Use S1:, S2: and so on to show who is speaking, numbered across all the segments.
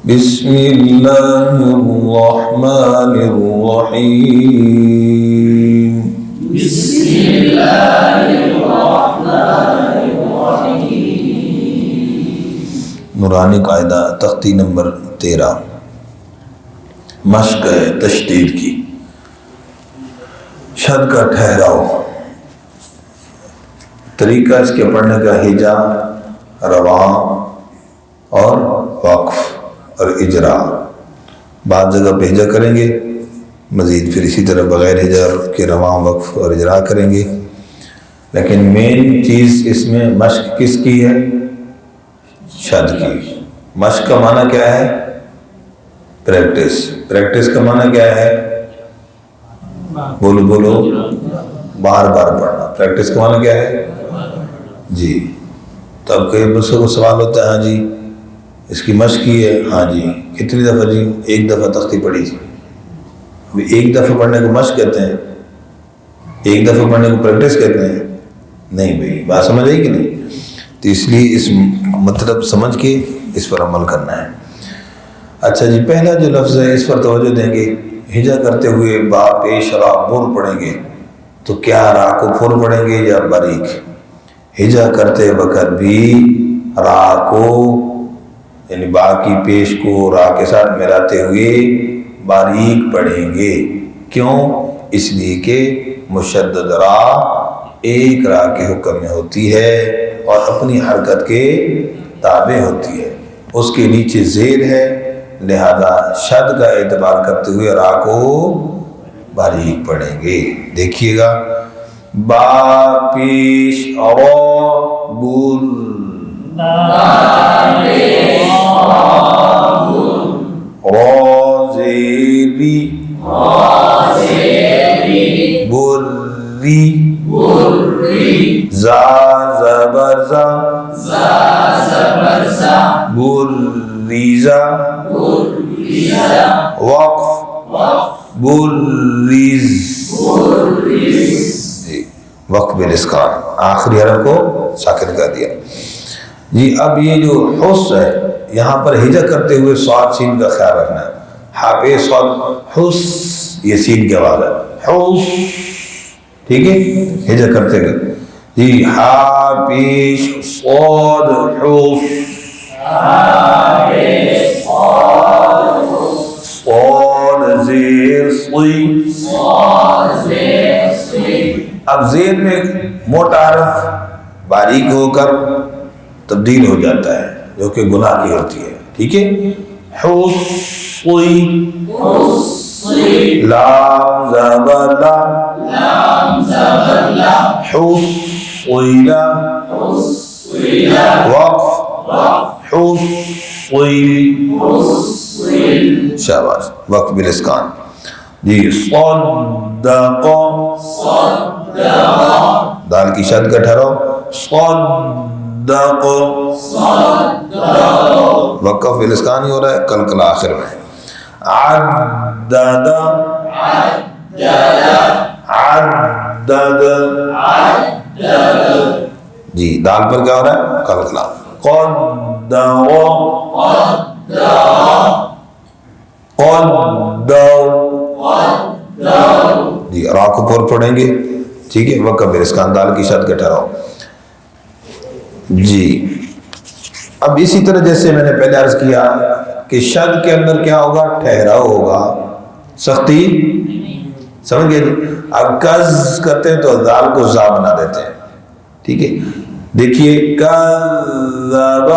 S1: بسم اللہ الرحمن الرحیم
S2: بسم اللہ الرحمن الرحیم۔
S1: نورانی قاعدہ تختی نمبر 13 مشق ہے تشدید کی۔ شد کا ٹھہراؤ، طریقہ اس کے پڑھنے کا ہجا، رواں اور وقف اور اجرا۔ بعض جگہ پہ ہجا کریں گے، مزید پھر اسی طرح بغیر ہجا کے رواں، وقف اور اجرا کریں گے۔ لیکن مین چیز اس میں مشق کس کی ہے؟ شد کی۔ مشق کا معنی کیا ہے؟ پریکٹس۔ پریکٹس کا معنی کیا ہے؟ بولو بولو، بار بار پڑھنا۔ پریکٹس کا معنی کیا ہے؟ جی۔ تو اب کئی بچوں کو سوال ہوتا ہے، ہاں جی اس کی مشق کی ہے، ہاں جی کتنی دفعہ؟ جی ایک دفعہ تختی پڑھی جی۔ ایک دفعہ پڑھنے کو مشق کہتے ہیں؟ ایک دفعہ پڑھنے کو پریکٹس کہتے ہیں؟ نہیں بھائی، بات سمجھ آئی کہ نہیں؟ تو اس لیے اس مطلب سمجھ کے اس پر عمل کرنا ہے۔ اچھا جی، پہلا جو لفظ ہے اس پر توجہ دیں گے۔ ہجا کرتے ہوئے با پیش را بور پڑھیں گے، تو کیا را کو پھول پڑھیں گے یا باریک؟ ہجا کرتے وقت بھی را کو یعنی با کی پیش کو را کے ساتھ ملاتے ہوئے باریک پڑھیں گے۔ کیوں؟ اس لیے کہ مشدد را ایک را کے حکم میں ہوتی ہے اور اپنی حرکت کے تابع ہوتی ہے، اس کے نیچے زیر ہے، لہذا شد کا اعتبار کرتے ہوئے را کو باریک پڑھیں گے۔ دیکھیے گا، با پیش را بول، را زیری بری، زا زبر زا بریزا، وقف بریز، وقف بالاسکان، آخری حرف کو ساکن کر دیا جی۔ اب یہ جو حس ہے، یہاں پر ہجا کرتے ہوئے صاد سین کا خیال رکھنا ہے۔ حافظ صاد حس، یہ سین کی آواز ہے، حس، ٹھیک ہے؟ ہجا کرتے ہوئے جی، حافظ صاد حس، صاد زیر صی۔ اب زیر میں موٹا حرف باریک ہو کر تبدیل ہو جاتا ہے، جو کہ گناہ کی ہوتی ہے، ٹھیک ہے؟ حصی، لام زبر لا، حصیلا، وقف حصیل، شاباش، وقف بالاسکان جی۔ صدق، دال کی شد کا ٹھہراؤ، صدق، وقف بالاسکان ہی ہو رہا ہے، کلکلا آخر میں۔ عدد، عدد جی، دال پر کیا ہو رہا ہے؟ کلکلا۔ قدر، قدر جی، را کو پر پڑھیں گے، ٹھیک ہے؟ وقف بالاسکان، دال کی شد کا ٹھہراؤ جی۔ اب اسی طرح جیسے میں نے پہلے عرض کیا کہ شد کے اندر کیا ہوگا؟ ٹھہراؤ ہوگا، سختی، سمجھ گئے جی؟ اب کز کرتے ہیں تو دال کو زا بنا دیتے ہیں، ٹھیک ہے؟ دیکھیے، کذب،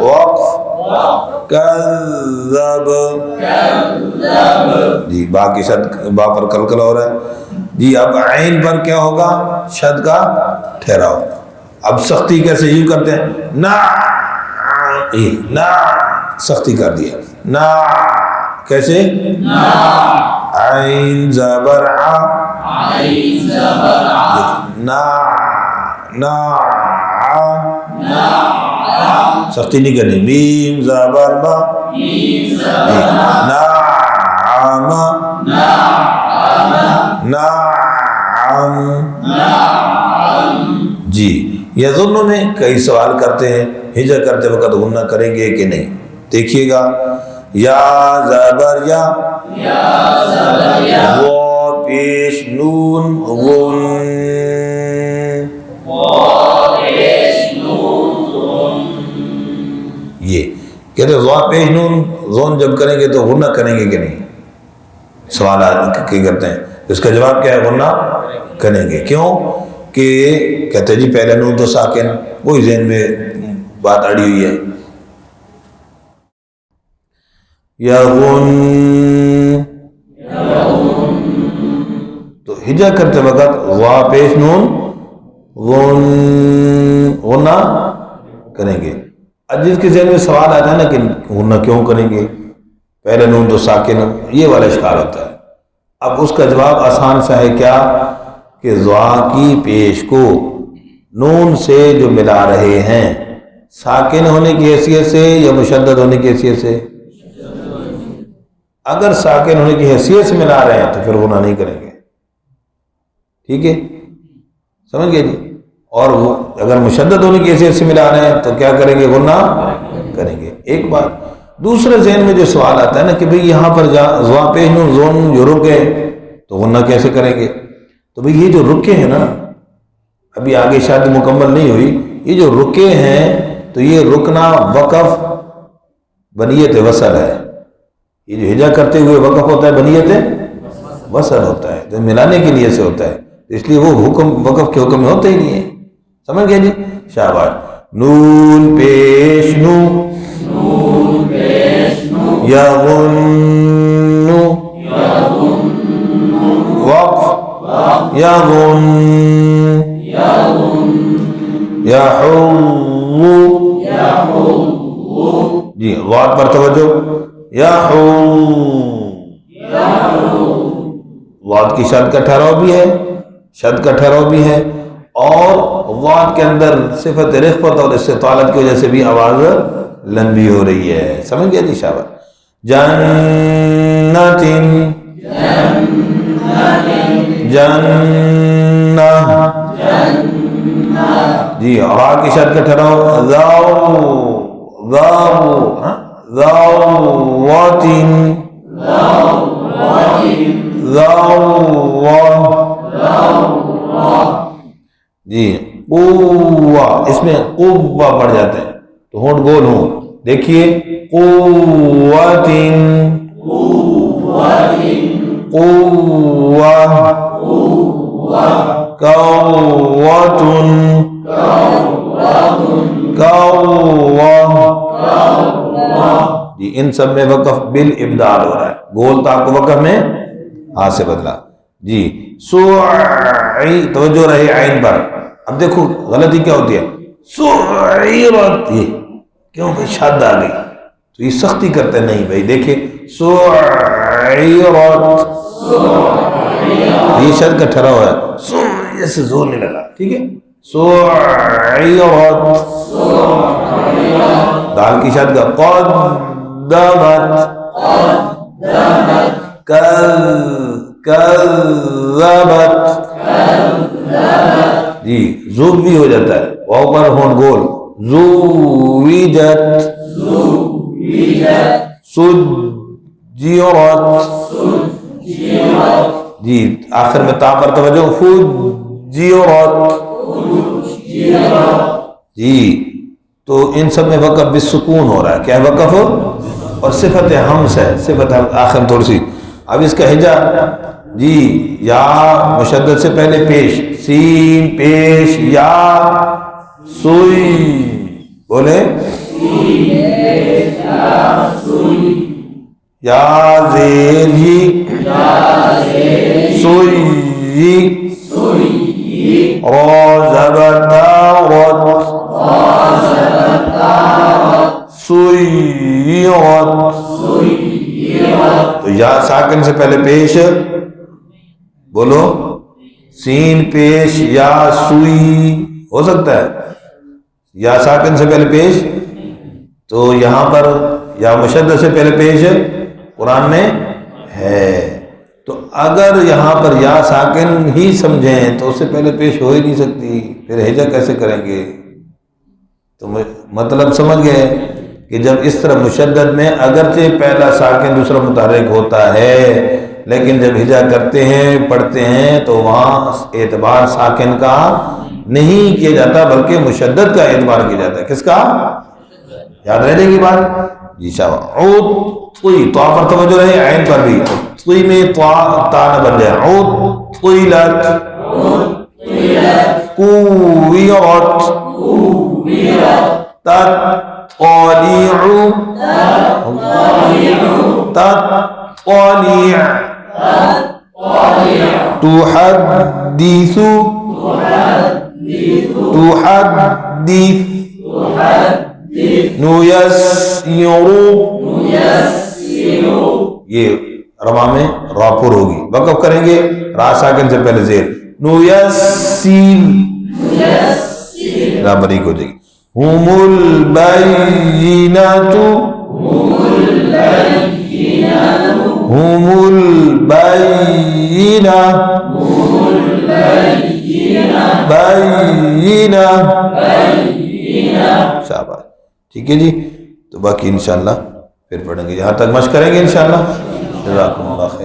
S1: وقف، کذب جی، با کی شد، با پر کلکلا ہو رہا ہے جی۔ اب عین پر کیا ہوگا؟ شد کا ٹھہراؤ۔ اب سختی کیسے؟ یوں کرتے ہیں، نا، نا، سختی کر دیا، نا، کیسے؟ عین زبر ع، نا، نا، سختی نہیں کرنی، میم زبر با، نعم، نعم جی۔ یظن میں کئی سوال کرتے ہیں، ہجا کرتے وقت غنہ کریں گے کہ نہیں؟ دیکھیے گا، یا زبر یا، وہ پیش نون غن، یہ کہتے ہیں ضا پیش نون غن جب کریں گے تو غنہ کریں گے کہ نہیں؟ سوالات کی کرتے ہیں، اس کا جواب کیا ہے؟ غنہ کریں گے۔ کیوں کہ کہتے ہیں جی پہلے نون تو ساکن، وہی ذہن میں بات اڑی ہوئی ہے۔ یغن، تو ہجا کرتے وقت وا پیش نون غن، غنہ کریں گے۔ اب جس کے ذہن میں سوال آتا ہے نا کہ غنہ کیوں کریں گے، پہلے نون تو ساکن، یہ والا اشکال ہوتا ہے۔ اب اس کا جواب آسان سا ہے، کیا کہ ضا کی پیش کو نون سے جو ملا رہے ہیں ساکن ہونے کی حیثیت سے یا مشدد ہونے کی حیثیت سے؟ اگر ساکن ہونے کی حیثیت سے ملا رہے ہیں تو پھر غنہ نہیں کریں گے، ٹھیک ہے، سمجھ گئے جی؟ اور وہ اگر مشدد ہونے کی حیثیت سے ملا رہے ہیں تو کیا کریں گے؟ غنہ کریں گے۔ ایک بات دوسرے ذہن میں جو سوال آتا ہے نا کہ بھئی یہاں پر ضا پیش نون زون جو رکے تو غنہ کیسے کریں گے؟ تو بھئی یہ جو رکے ہیں نا، ابھی آگے شاید مکمل نہیں ہوئی، یہ جو رکے ہیں تو یہ رکنا وقف بنیت وصل ہے، یہ جو ہجا کرتے ہوئے وقف ہوتا ہے بنیت وصل ہوتا ہے، تو ملانے کے لیے سے ہوتا ہے، اس لیے وہ حکم وقف کے حکم میں ہوتے ہی نہیں ہے، سمجھ گئے جی؟ شاباش۔ نون پیش نو یغن، وقف یغن، یحو، جی غاد پر توجہ، یحو، غاد کی شد کا ٹھہراؤ بھی ہے، شد کا ٹھہراؤ بھی ہے، اور غاد کے اندر صفت رخوت اور استطالت کی وجہ سے بھی آواز لمبی ہو رہی ہے، سمجھ گیا جی؟ شاباش۔ جنت، جنہ، جی را کی شد کا ٹھہراؤ، ذو، ذوات، جی قوہ، اس میں قوہ پڑھ جاتے ہیں تو ہونٹ گول ہوں، دیکھیے قوت، قوہ، قوت، قوہ، جی ان سب میں وقف بالابدال ہو رہا ہے، گول تا کو وقف میں ہاتھ سے بدلا، جی سعی، توجہ رہے عین پر۔ اب دیکھو غلطی کیا ہوتی ہے، سعیرت، یہ کیوں بھائی شد آ گئی تو یہ سختی کرتے نہیں بھائی، دیکھیں سعیرت، یہ شد کا ٹھہرا ہوا ہے، یہ سے زور نہیں لگا، ٹھیک ہے، سعیرت، دال کی شد کا قدمت، کذبت، جی زوب بھی ہو جاتا ہے، واؤ پر ہونٹ گول، زوجت، سجرت، جی آخر میں تا پر توجہ، فجرت، جی تو ان سب میں وقف بالسکون ہو رہا ہے، کیا ہے وقف؟ اور صفت حمز ہے، صفت آخر میں تھوڑی سی۔ اب اس کا ہجا، جی یا مشدد سے پہلے پیش، سین پیش یا، سوئی، بولے یا زیر ہی، سوئی، روزبتاوت، سوئیرت، تو یا ساکن سے پہلے پیش، بولو سین پیش یا سوئی، ہو سکتا ہے یا ساکن سے پہلے پیش، تو یہاں پر یا مشدد سے پہلے پیش قرآن میں ہے، تو اگر یہاں پر یا ساکن ہی سمجھیں تو اس سے پہلے پیش ہو ہی نہیں سکتی، پھر ہجا کیسے کریں گے؟ تو مطلب سمجھ گئے کہ جب اس طرح مشدد میں اگرچہ پہلا ساکن دوسرا متحرک ہوتا ہے، لیکن جب ہجا کرتے ہیں پڑھتے ہیں تو وہاں اعتبار ساکن کا نہیں کیا جاتا بلکہ مشدد کا اعتبار کیا جاتا ہے۔ کس کا؟ یاد رہ جائے گی بات؟ جی شاہ عود طوی، تو پر توجہ رہے، عین پر بھی طوی میں تا نہ بن جائے، عود طویلت کویرت تطلیع تطلیع تحدث تحدث نیسر، یہ رما میں راپور ہوگی، وقف کریں گے را ساکن سے پہلے زیر، نیسر را بریک ہو جائے گی، ہم البینات ہم البینہ بینہ، شاباش، ٹھیک ہے جی۔ تو باقی انشاءاللہ پھر پڑھیں گے، یہاں تک مشق کریں گے انشاءاللہ۔ جزاکم اللہ خیر۔